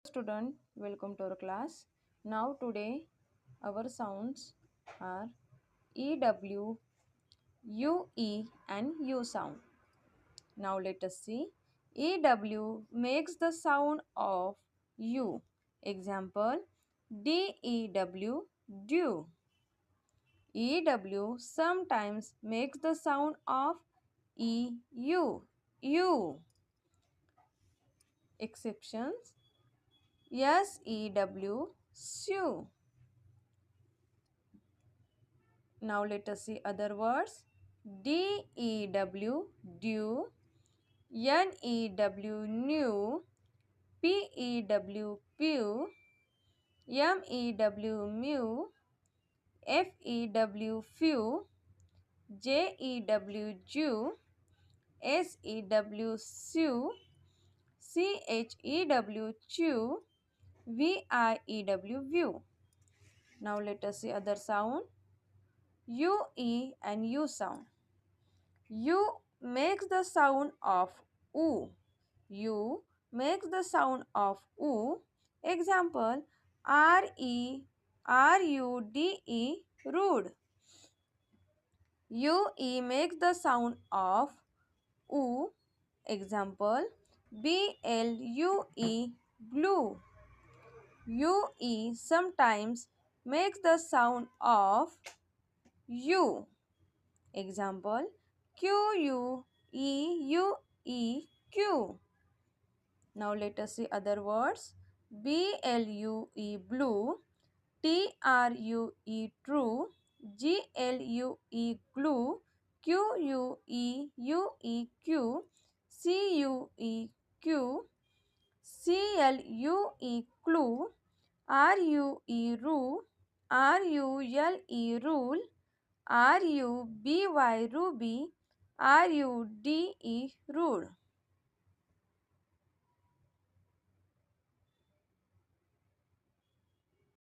Student, welcome to our class. Now today our sounds are EW, UE and U sound. Now let us see. EW makes the sound of U. Example, DEW, dew. EW sometimes makes the sound of EU, U. Exceptions, SEW, SEW. Now let us see other words. DEW, dew. NEW, new. PEW, pew. MEW, mew. FEW, few. JEW, jew. SEW, sew. CHEW, chew. VIEW, view. Now let us see other sound. UE and U sound. U makes the sound of U. U makes the sound of U. Example, RERUDE, rude. UE makes the sound of U. Example, BLUE, blue. UE sometimes makes the sound of U. Example, QUEUE, Now let us see other words. BLUE, blue. TRUE, true. GLUE, glue. QUEUE, Q. CUE, CLUE, clue. RUE, rue. RULE, rule. RUBY, ruby. RUDE, rude.